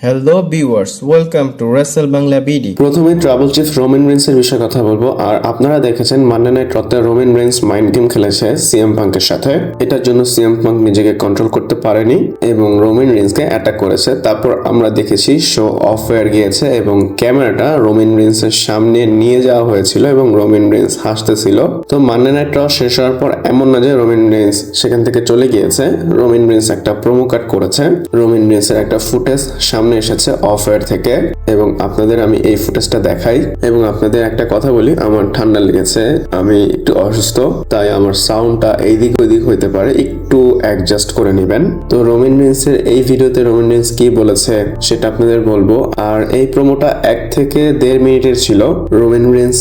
Hello viewers, welcome to Rachel Bangla BD. প্রথমে trouble chief Roman রেন্সের বিষয়ে কথা বলবো। আর আপনারা দেখেছেন মানডে নাইট রতে রোমান রেন্স মাইন্ড গেম খেলেছে সিএম পাঙ্কের সাথে। এটার জন্য সিএম পাঙ্ক নিজেকে কন্ট্রোল করতে পারেনি এবং রোমান রেন্সকে অ্যাটাক করেছে। তারপর আমরা দেখেছি শো অফ হয়ে গিয়েছে এবং ক্যামেরাটা রোমান রেন্সের সামনে নিয়ে যাওয়া হয়েছিল এবং রোমান রেন্স হাসতেছিল। তো মানডে নাইট র শেষ হওয়ার পর এমন না যে রোমান রেন্স সেখান থেকে চলে গিয়েছে। রোমান রেন্স একটা প্রোমো কাট করেছে। রোমান রেন্সের একটা ফুটেজ সামনে এসেছে অফ এয়ার থেকে এবং আপনাদের আমি এই ফুটেজটা দেখাই। এবং আপনাদের একটা কথা বলি, আমার ঠান্ডা লেগেছে, আমি একটু অসুস্থ, তাই আমার সাউন্ডটা এইদিক ওইদিক হইতে পারে, একটু অ্যাডজাস্ট করে নেবেন। তো রোমান রেন্সের এই ভিডিওতে রোমান রেন্স কি বলেছে সেটা আপনাদের বলবো। আর এই প্রোমোটা 1 থেকে 1.5 মিনিটের ছিল। রোমান রেন্স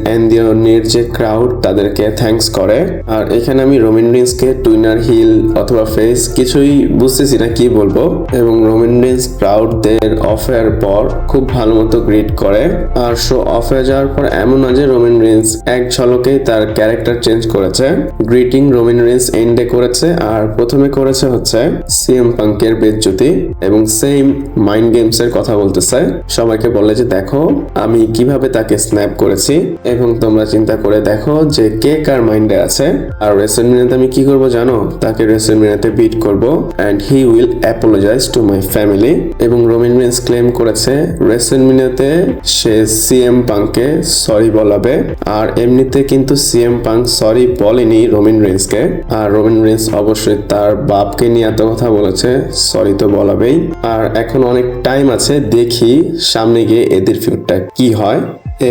অ্যান্ডিওনির যে ক্রাউড তাদেরকে থ্যাঙ্কস করে। আর এখানে আমি রোমান রেন্সকে টুইনার হিল অথবা ফেস কিছুই বুঝতেছি না কি বলবো। এবং রোমান রেন্স ক্রাউডদের অফের পর খুব ভালো মতো গ্রিট করে। আর শো অফ হয়ে যাওয়ার পর এমন না যে রোমান রেন্স এক ঝলকেই তার ক্যারেক্টার চেঞ্জ করেছে। গ্রিটিং রোমান রেন্স এন্ডে করেছে আর প্রথমে করেছে হচ্ছে সিএম পাঙ্কের বেজ্জতি এবং সেম মাইন্ড গেমস এর কথা বলতেছে। সবাইকে বলে যে দেখো আমি কিভাবে তাকে স্ন্যাপ করেছি এবং তোমরা চিন্তা করে দেখো যে কে কার মাইন্ডে আছে। আর রেসেলমেনিয়াতে আমি কি করব জানো? তাকে রেসেলমেনিয়াতে বিট করব and he will apologise to my family. এবং রোমান রেন্স ক্লেম করেছে রেসেলমেনিয়াতে সে সিএম পাঙ্ককে সরি বলাবে। আর এমনিতে কিন্তু সিএম পাঙ্ক সরি বলেনি রোমান রেন্সকে। আর রোমান রেন্স অবশ্যই তার বাপকে নিয়ে এত কথা বলেছে, সরি তো বলাবেই। আর এখন অনেক টাইম আছে, দেখি সামনে গিয়ে এদের ফিউডটা কি হয়।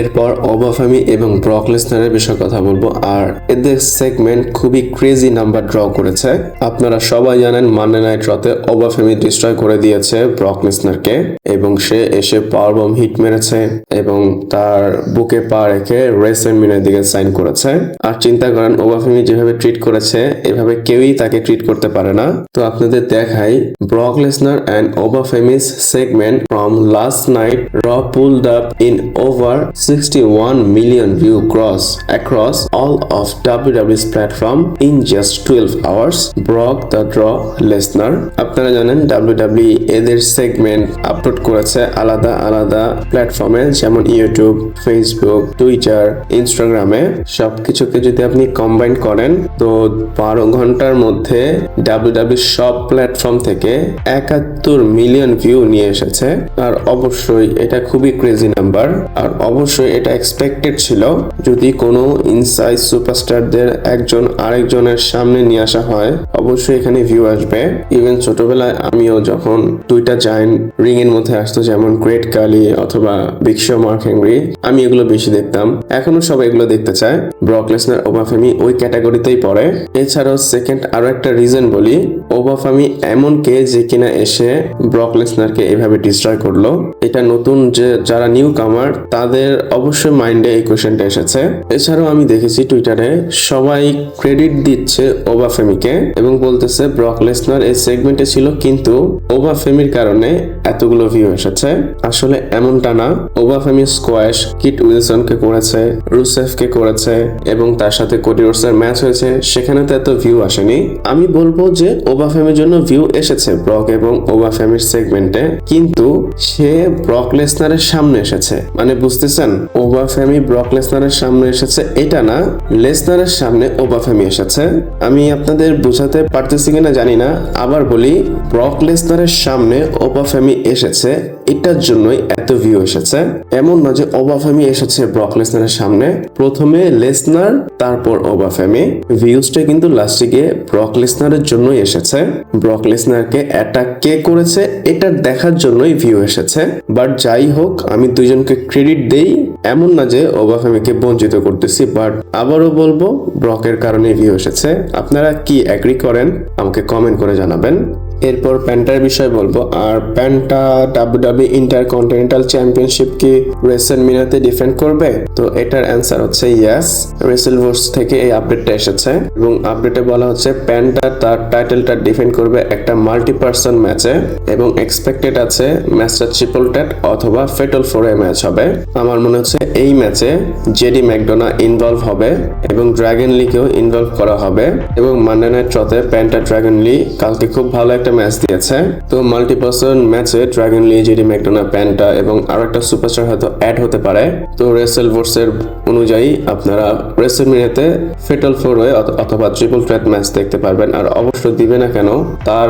এরপর ওবাফেমি এবং ব্রক লেসনারের বিষয়ে কথা বলবো। আর এদের সেগমেন্ট খুবই ক্রেজি নাম্বার ড্র করেছে। আপনারা সবাই জানেন মানডে নাইট রতে ওবাফেমি ডিস্ট্রয় করে দিয়েছে ব্রক লেসনারকে এবং সে এসে পাওয়ার বম হিট মেরেছে এবং তার বুকে পা রেখে রেসেলমেনিয়ার দিকে সাইন করেছে। আর চিন্তা করেন ওবাফেমি যেভাবে ট্রিট করেছে এভাবে কেউই তাকে ট্রিট করতে পারে না। তো আপনাদের দেখাই Brock Lesnar and Obafemi's segment from last night raw pulled up in over 61 million view gross across all of WWE's platform in just 12 hours. Brock the Draw Lesnar। আপনারা জানেন WWE এদের সেগমেন্ট আপলোড করেছে আলাদা আলাদা প্ল্যাটফর্মে, যেমন YouTube, Facebook, Twitter, ইনস্টাগ্রামে। সবকিছুকে যদি আপনি কম্বাইন করেন তো 12 ঘন্টার মধ্যে WWE সব প্ল্যাটফর্ম থেকে 71 মিলিয়ন ভিউ নিয়ে এসেছে। আর অবশ্যই এটা খুবই ক্রেজি নাম্বার। আর অবশ্যই এটা এক্সপেক্টেড ছিল, যদি কোনো ইনসাইড সুপারস্টারদের একজন আরেকজনের সামনে নিয়ে আসা হয় অবশ্যই এখানে ভিউ আসবে। ইভেন ছোটবেলায় আমিও যখন দুইটা জায়ান্ট রিং এর মধ্যে আসতো, যেমন গ্রেট কালি অথবা বিগ শো, মার্ক হেনরি, আমি এগুলো বেশি দেখতাম। এখনো সবাই এগুলো দেখতে চায়। ব্রক লেসনার, ওবাফেমি ওই ক্যাটাগরিতেই পড়ে। এছাড়াও সেকেন্ড আরো একটা রিজন বলি, ওবাফেমি এমন কে যে কিনা এসে ব্রক লেসনারকে এভাবে ডিস্ট্রয় করলো। এটা নতুন যে যারা নিউ কামার তাদের অবশ্যই মাইন্ডে এই কোয়েশ্চেনটা এসেছে। এছাড়াও আমি দেখেছি টুইটারে সবাই ক্রেডিট দিচ্ছে ওবাফেমিকে এবং বলতেছে ব্রক লেসনার এই সেগমেন্টে ছিল কিন্তু ওবাফেমির কারণে এতগুলো ভিউ এসেছে। আসলে এমনটা না। ওবাফেমি স্কোয়াশ কিট উইলসনকে করেছে, রুসেফকে করেছে এবং তার সাথে কোডি রোডসের ম্যাচ হয়েছে, সেখানে তো এত ভিউ আসেনি। আমি বলবো যে ওবাফেমির জন্য ভিউ এসেছে ব্রক এবং ওবাফেমির সেগমেন্টে, কিন্তু সে ব্রক লেসনারের সামনে এসেছে। মানে বুঝতেছেন, ওবাফেমি ব্রক লেসনারের সামনে এসেছে এটা না, লেসনারের সামনে ওবাফেমি এসেছে। আমি আপনাদের বোঝাতে পারতেছি কিনা জানি না, আবার বলি, ব্রক লেসনারের সামনে ওবাফেমি এসেছে, এটার জন্যই এত ভিউ এসেছে। এমন না যে ওবাফেমি এসেছে ব্রক লেসনারের সামনে, প্রথমে লেসনার তারপর ওবাফেমি। ভিউজটা কিন্তু লাস্টে গিয়ে ব্রক লেসনারের জন্যই এসেছে। ব্রক লেসনারকে অ্যাটাক কে করেছে এটা দেখার জন্যই ভিউ এসেছে। বাট যাই হোক, আমি দুইজনকে ক্রেডিট দেই, এমন না যে ওবাফেমিকে বঞ্চিত করতেছি। বাট আবারও বলবো, ব্রকের কারণে ভিউ এসেছে। আপনারা কি এগ্রি করেন আমাকে কমেন্ট করে জানাবেন। এরপর প্যান্টার বিষয় বলবো। আর প্যান্টা ডাব্লিউডাব্লিউই ইন্টারকন্টিনেন্টাল চ্যাম্পিয়নশিপ কি রেসেলমেনিয়াতে ডিফেন্ড করবে? তো এটার অ্যান্সার হচ্ছে ইয়েস। রেসেলভার্স থেকে এই আপডেটটা এসেছে এবং আপডেটে বলা হচ্ছে প্যান্টা তার টাইটেলটা ডিফেন্ড করবে একটা মাল্টি পার্সন ম্যাচে এবং এক্সপেক্টেড আছে ম্যাচটা ট্রিপল ট্যাট অথবা ফেটাল ফোরে ম্যাচ হবে। আমার মনে হচ্ছে এই ম্যাচে জেডি ম্যাকডোনা ইনভলভ হবে এবং ড্রাগন লিকেও ইনভলভ করা হবে। এবং মানডে নাইট রতে প্যান্টা ড্রাগন লি কালকে খুব ভালো একটা একটা ম্যাচ দিয়েছে। তো মাল্টিপার্সন ম্যাচে ড্রাগন লি, জেডি ম্যাকডোনা, প্যান্টা এবং আরো একটা সুপারস্টার হয়তো অ্যাড হতে পারে। তো রেসেল ভোর্সের অনুযায়ী আপনারা রেসেলমেনিয়াতে ফেটাল ফোর ওয়ে অথবা ট্রিপল থ্রেট ম্যাচ দেখতে পারবেন। আর অবশ্য দিবে না কেন, তার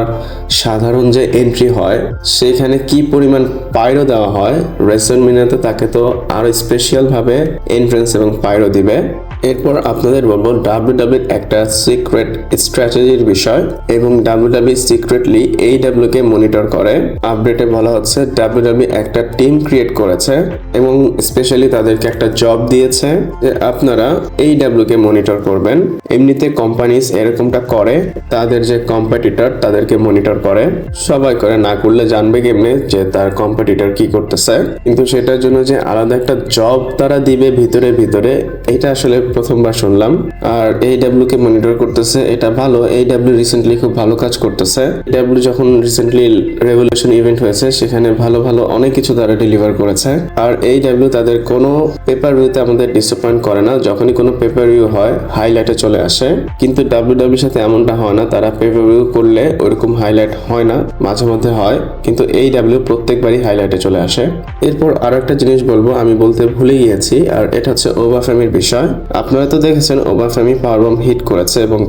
সাধারণ যে এন্ট্রি হয় সেখানে কি পরিমাণ পাইরো দেওয়া হয়, রেসেলমেনিয়াতে তাকে তো আরো স্পেশাল ভাবে এন্ট্রেন্স এবং পাইরো দিবে। এরপর আপনাদের বলবো ডাব্লিউডাব্লিউর একটা সিক্রেট স্ট্র্যাটেজির বিষয় এবং ডাব্লিউডাব্লিউ সিক্রেটলি AEW কে মনিটর করে। আপডেটে বলা হচ্ছে ডাব্লিউডাব্লিউ একটা টিম ক্রিয়েট করেছে এবং স্পেশালি তাদেরকে একটা জব দিয়েছে যে আপনারা AEW কে মনিটর করবেন। এমনিতে কোম্পানিজ এরকমটা করে, তাদের যে কম্পিটিটর তাদেরকে মনিটর করে। সবাই করে, না করলে জানবে কেমনে যে তার কম্পিটিটর কি করতেছে। কিন্তু সেটার জন্য যে আলাদা একটা জব তারা দিবে ভিতরে ভিতরে, এটা আসলে প্রথমবার শুনলাম। আর AEW কে মনিটর করতেছে, এটা ভালো। AEW রিসেন্টলি খুব ভালো কাজ করতেছে। AEW যখন রিসেন্টলি রেভলিউশন ইভেন্ট হয়েছে সেখানে ভালো ভালো অনেক কিছু তারা ডেলিভার করেছে। আর AEW তাদের কোনো পেপার ভিউতে আমাদের ডিসঅ্যাপয়েন্ট করে না। যখনই কোনো পেপার ভিউ হয় হাইলাইটে চলে আসে, কিন্তু WWE সাথে এমনটা হয় না। তারা পেপার ভিউ করলে ওরকম হাইলাইট হয় না, মাঝে মধ্যে হয়, কিন্তু AEW প্রত্যেকবারই হাইলাইটে চলে আসে। এরপর আরো একটা জিনিস বলবো, আমি বলতে ভুলে গিয়েছি, আর এটা হচ্ছে ওবাফেমির বিষয়। আপনারা তো দেখেছেন ওবাফেমি পাওয়ারবম্ব হিট করেছে এবং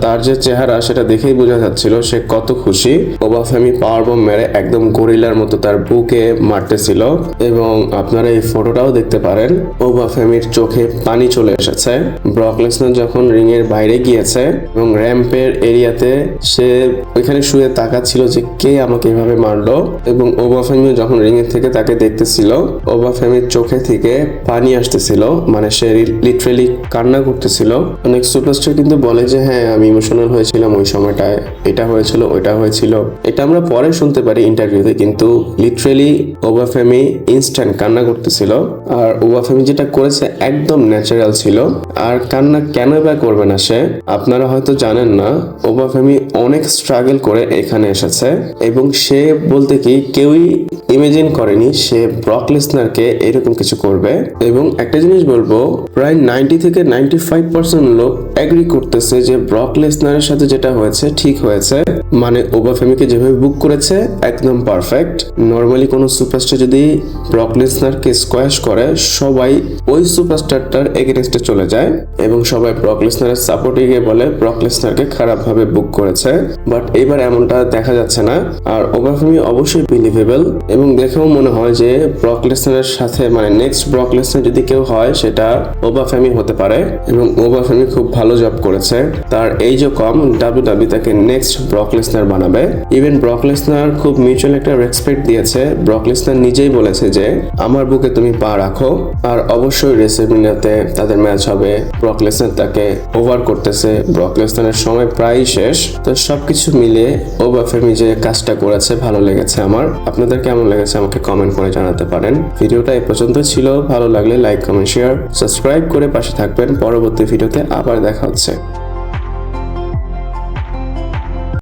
তার যে চেহারা সেটা দেখেই বোঝা যাচ্ছিল সে কত খুশি। ওবাফেমি পাওয়ারবম্ব মেরে একদম গরিলার মতো তার বুকে মারতেছিল এবং আপনারা এই ফটোটাও দেখতে পারেন। ওবাফেমির চোখে পানি চলে এসেছে। ব্রক লেসনার যখন রিং এর বাইরে গিয়েছে এবং র্যাম্পের এরিয়াতে সে ওইখানে শুয়ে তাকাচ্ছিল যে কে আমাকে এভাবে মারলো, এবং ওবাফেমি যখন রিং এর থেকে তাকে দেখতেছিল ওবাফেমির চোখে থেকে পানি আসতেছিল, মানে সে লিটারেলি কান্না করতেছিল। অনেক সুপারস্টার কিন্তু বলে যে হ্যাঁ আমি ইমোশনাল হয়েছিলাম ওই সময়টায়, এটা হয়েছিল ওইটা হয়েছিল, এটা আমরা পরে শুনতে পারি ইন্টারভিউতে, কিন্তু লিটারেলি ওবাফেমি ইনস্ট্যান্ট কান্না করতেছিল। আর ওবাফেমি যেটা করেছে একদম ন্যাচারাল ছিল। আর কান্না কেন বা করবে না সে, আপনারা হয়তো জানেন না, ওবাফেমি অনেক স্ট্রাগল করে এখানে এসেছে এবং সে বলতে কি কেউই ইমেজিন করেনি সে ব্রক লেসনারকে এরকম কিছু করবে। এবং একটা জিনিস বলবো, প্রায় 90 থেকে 95% লোক এগ্রি করতেছে যে ব্রক লেসনারের সাথে যেটা হয়েছে ঠিক হয়েছে, মানে ওবাফেমিকে যেভাবে বুক করেছে একদম পারফেক্ট। নর্মালি কোনো সুপারস্টার যদি ব্রক লেসনারকে স্কোয়াশ করে সবাই ওই সুপারস্টারটার এগেনস্টে চলে যায় এবং সবাই ব্রক লেসনারের সাপোর্টে গিয়ে বলে ব্রক লেসনারকে খারাপভাবে বুক করেছে। বাট এবার এমনটা দেখা যাচ্ছে না। আর ওবাফেমি অবশ্যই বিলিভেবল এবং দেখেও মনে হয় যে ব্রক লেসনারের সাথে মানে নেক্সট ব্রক লেসনার যদি কেউ হয় সেটা ওবাফেমি হতে পারে এবং ওবাফেমি খুব ভালো জব করেছে। তার এইজও কম, ডাব্লিউডাব্লিউ তাকে নেক্সট ব্রক লেসনার বানাবে। ইভেন ব্রক লেসনার খুব মিউচুয়াল একটা রেসপেক্ট দিয়েছে। ব্রক লেসনার নিজেই বলেছে যে আমার বুকে তুমি পা রাখো। আর অবশ্যই রেসেলমেনিয়াতে তাদের ম্যাচ হবে, ব্রক লেসনার তাকে ওভার করতেছে, ব্রক লেসনারের সময় প্রায় শেষ। তো সবকিছু মিলে ওবাফেমি যে কাজটা করেছে ভালো লেগেছে আমার। আপনাদের কেমন লেগেছে আমাকে কমেন্ট করে জানাতে পারেন। ভিডিওটা এই পর্যন্ত ছিল, ভালো লাগলে লাইক কমেন্ট শেয়ার সাবস্ক্রাইব করে পাশে থাকবেন। পরবর্তী ভিডিওতে আবার দেখা হচ্ছে।